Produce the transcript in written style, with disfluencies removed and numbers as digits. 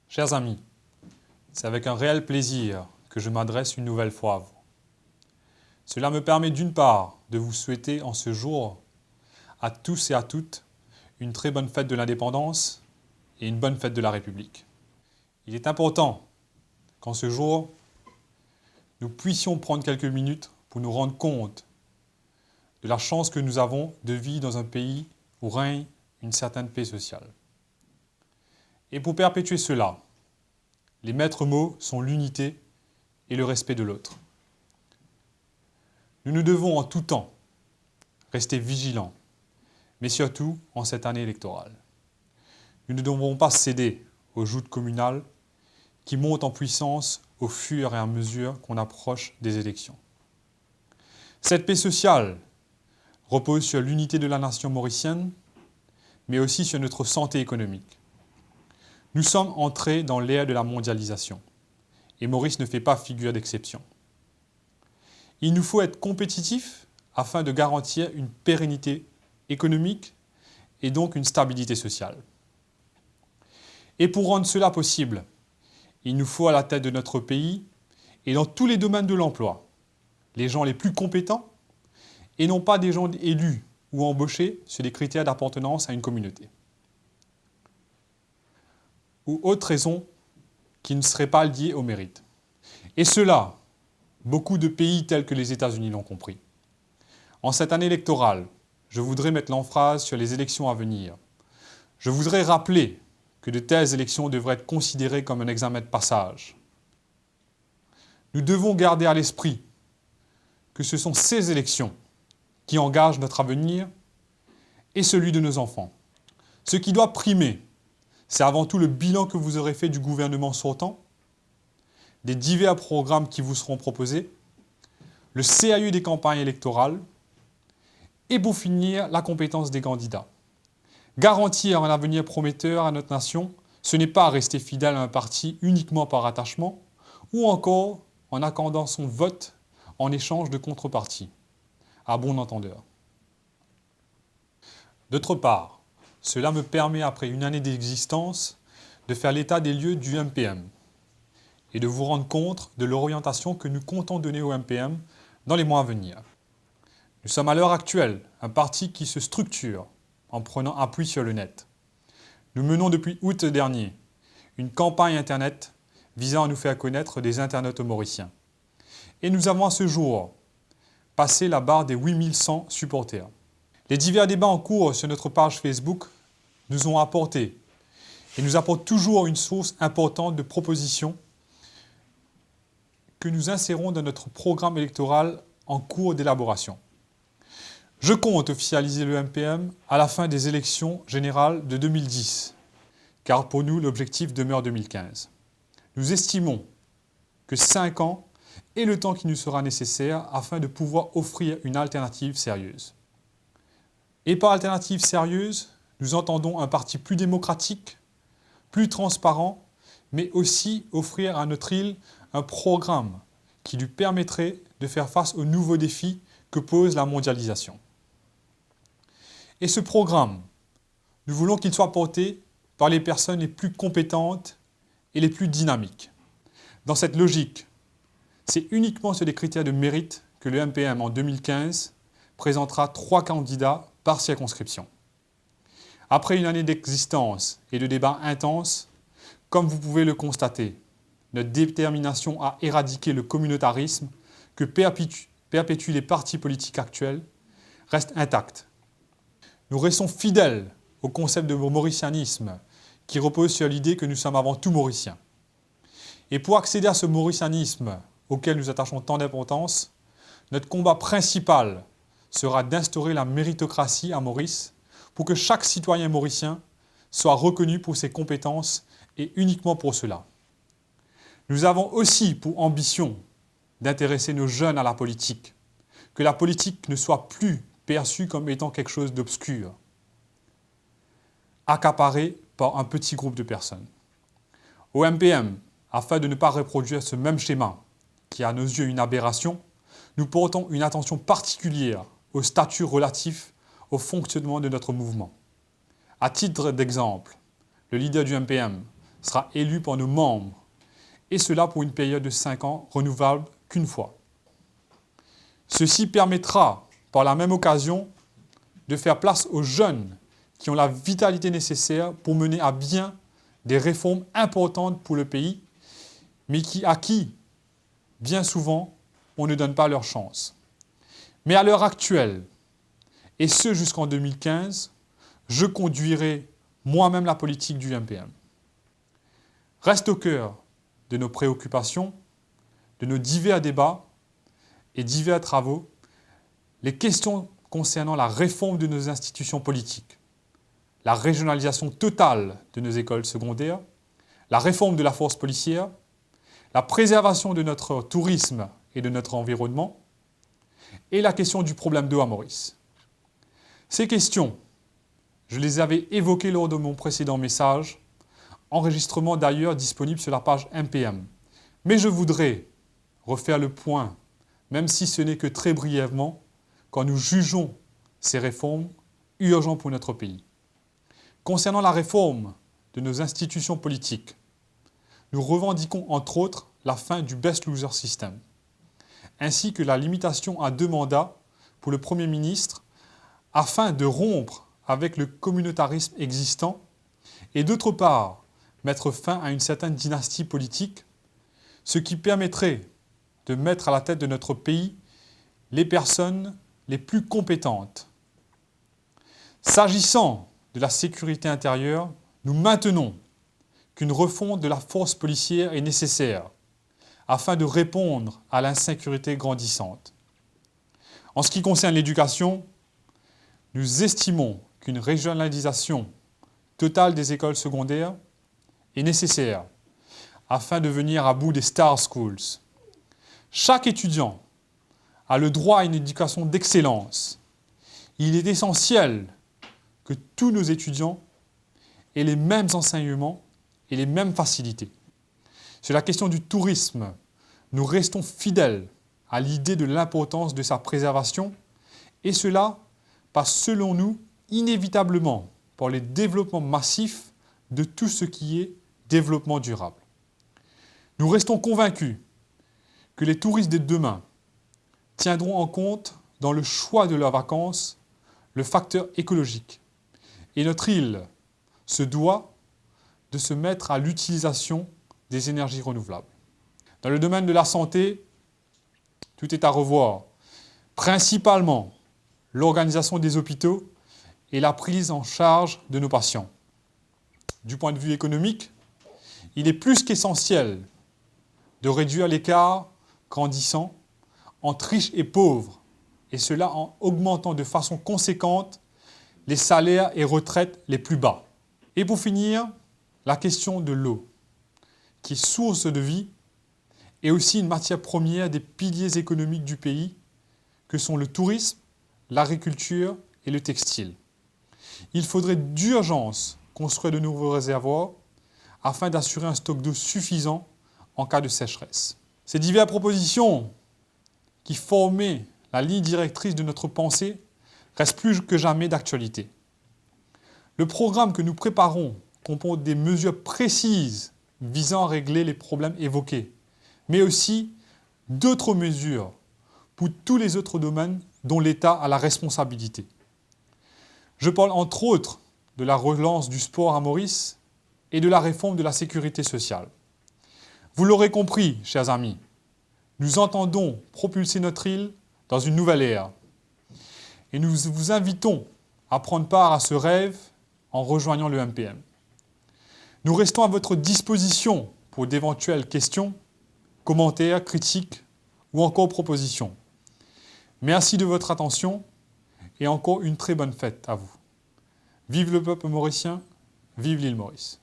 Chers amis, c'est avec un réel plaisir que je m'adresse une nouvelle fois à vous. Cela me permet d'une part de vous souhaiter en ce jour à tous et à toutes une très bonne fête de l'indépendance et une bonne fête de la République. Il est important qu'en ce jour, nous puissions prendre quelques minutes pour nous rendre compte de la chance que nous avons de vivre dans un pays où règne une certaine paix sociale. Et pour perpétuer cela, les maîtres mots sont l'unité et le respect de l'autre. Nous devons en tout temps rester vigilants, mais surtout en cette année électorale. Nous ne devons pas céder aux joutes communales qui montent en puissance au fur et à mesure qu'on approche des élections. Cette paix sociale repose sur l'unité de la nation mauricienne, mais aussi sur notre santé économique. Nous sommes entrés dans l'ère de la mondialisation, et Maurice ne fait pas figure d'exception. Il nous faut être compétitifs afin de garantir une pérennité économique et donc une stabilité sociale. Et pour rendre cela possible, il nous faut à la tête de notre pays et dans tous les domaines de l'emploi, les gens les plus compétents et non pas des gens élus ou embauchés sur des critères d'appartenance à une communauté. Ou autres raisons qui ne seraient pas liées au mérite. Et cela, beaucoup de pays tels que les États-Unis l'ont compris. En cette année électorale, je voudrais mettre l'emphase sur les élections à venir. Je voudrais rappeler que de telles élections devraient être considérées comme un examen de passage. Nous devons garder à l'esprit que ce sont ces élections qui engagent notre avenir et celui de nos enfants. Ce qui doit primer, c'est avant tout le bilan que vous aurez fait du gouvernement sortant, des divers programmes qui vous seront proposés, le sérieux des campagnes électorales et pour finir, la compétence des candidats. Garantir un avenir prometteur à notre nation, ce n'est pas rester fidèle à un parti uniquement par attachement ou encore en accordant son vote en échange de contrepartie, à bon entendeur. D'autre part, cela me permet, après une année d'existence, de faire l'état des lieux du MPM et de vous rendre compte de l'orientation que nous comptons donner au MPM dans les mois à venir. Nous sommes à l'heure actuelle un parti qui se structure en prenant appui sur le net. Nous menons depuis août dernier une campagne Internet visant à nous faire connaître des internautes mauriciens. Et nous avons à ce jour passé la barre des 8100 supporters. Les divers débats en cours sur notre page Facebook nous ont apporté et nous apportent toujours une source importante de propositions que nous insérons dans notre programme électoral en cours d'élaboration. Je compte officialiser le MPM à la fin des élections générales de 2010, car pour nous, l'objectif demeure 2015. Nous estimons que 5 ans est le temps qui nous sera nécessaire afin de pouvoir offrir une alternative sérieuse. Et par alternative sérieuse, nous entendons un parti plus démocratique, plus transparent, mais aussi offrir à notre île un programme qui lui permettrait de faire face aux nouveaux défis que pose la mondialisation. Et ce programme, nous voulons qu'il soit porté par les personnes les plus compétentes et les plus dynamiques. Dans cette logique, c'est uniquement sur des critères de mérite que le MPM en 2015 présentera 3 candidats par circonscription. Après une année d'existence et de débats intenses, comme vous pouvez le constater, notre détermination à éradiquer le communautarisme que perpétuent les partis politiques actuels reste intacte. Nous restons fidèles au concept de mauricianisme qui repose sur l'idée que nous sommes avant tout mauriciens. Et pour accéder à ce mauricianisme auquel nous attachons tant d'importance, notre combat principal sera d'instaurer la méritocratie à Maurice pour que chaque citoyen mauricien soit reconnu pour ses compétences et uniquement pour cela. Nous avons aussi pour ambition d'intéresser nos jeunes à la politique, que la politique ne soit plus perçue comme étant quelque chose d'obscur, accaparé par un petit groupe de personnes. Au MPM, afin de ne pas reproduire ce même schéma, qui est à nos yeux une aberration, nous portons une attention particulière au statut relatif au fonctionnement de notre mouvement. À titre d'exemple, le leader du MPM sera élu par nos membres, et cela pour une période de 5 ans, renouvelable qu'une fois. Ceci permettra, par la même occasion, de faire place aux jeunes qui ont la vitalité nécessaire pour mener à bien des réformes importantes pour le pays, mais à qui, bien souvent, on ne donne pas leur chance. Mais à l'heure actuelle, et ce jusqu'en 2015, je conduirai moi-même la politique du MPM. Reste au cœur de nos préoccupations, de nos divers débats et divers travaux, les questions concernant la réforme de nos institutions politiques, la régionalisation totale de nos écoles secondaires, la réforme de la force policière, la préservation de notre tourisme et de notre environnement, et la question du problème d'eau à Maurice. Ces questions, je les avais évoquées lors de mon précédent message, enregistrement d'ailleurs disponible sur la page MPM. Mais je voudrais refaire le point, même si ce n'est que très brièvement, quand nous jugeons ces réformes urgentes pour notre pays. Concernant la réforme de nos institutions politiques, nous revendiquons entre autres la fin du Best Loser System, ainsi que la limitation à 2 mandats pour le Premier ministre afin de rompre avec le communautarisme existant et d'autre part mettre fin à une certaine dynastie politique, ce qui permettrait de mettre à la tête de notre pays les personnes les plus compétentes. S'agissant de la sécurité intérieure, nous maintenons qu'une refonte de la force policière est nécessaire afin de répondre à l'insécurité grandissante. En ce qui concerne l'éducation, nous estimons qu'une régionalisation totale des écoles secondaires est nécessaire afin de venir à bout des Star Schools. Chaque étudiant a le droit à une éducation d'excellence. Il est essentiel que tous nos étudiants aient les mêmes enseignements et les mêmes facilités. Sur la question du tourisme, nous restons fidèles à l'idée de l'importance de sa préservation et cela passe selon nous inévitablement par le développement massif de tout ce qui est développement durable. Nous restons convaincus que les touristes de demain tiendront en compte dans le choix de leurs vacances le facteur écologique. Et notre île se doit de se mettre à l'utilisation des énergies renouvelables. Dans le domaine de la santé, tout est à revoir, principalement l'organisation des hôpitaux et la prise en charge de nos patients. Du point de vue économique, il est plus qu'essentiel de réduire l'écart grandissant entre riches et pauvres, et cela en augmentant de façon conséquente les salaires et retraites les plus bas. Et pour finir, la question de l'eau, qui est source de vie et aussi une matière première des piliers économiques du pays, que sont le tourisme, l'agriculture et le textile. Il faudrait d'urgence construire de nouveaux réservoirs afin d'assurer un stock d'eau suffisant en cas de sécheresse. Ces diverses propositions qui formaient la ligne directrice de notre pensée restent plus que jamais d'actualité. Le programme que nous préparons comporte des mesures précises visant à régler les problèmes évoqués, mais aussi d'autres mesures pour tous les autres domaines dont l'État a la responsabilité. Je parle entre autres de la relance du sport à Maurice et de la réforme de la sécurité sociale. Vous l'aurez compris, chers amis, nous entendons propulser notre île dans une nouvelle ère. Et nous vous invitons à prendre part à ce rêve en rejoignant le MPM. Nous restons à votre disposition pour d'éventuelles questions, commentaires, critiques ou encore propositions. Merci de votre attention et encore une très bonne fête à vous. Vive le peuple mauricien, vive l'île Maurice.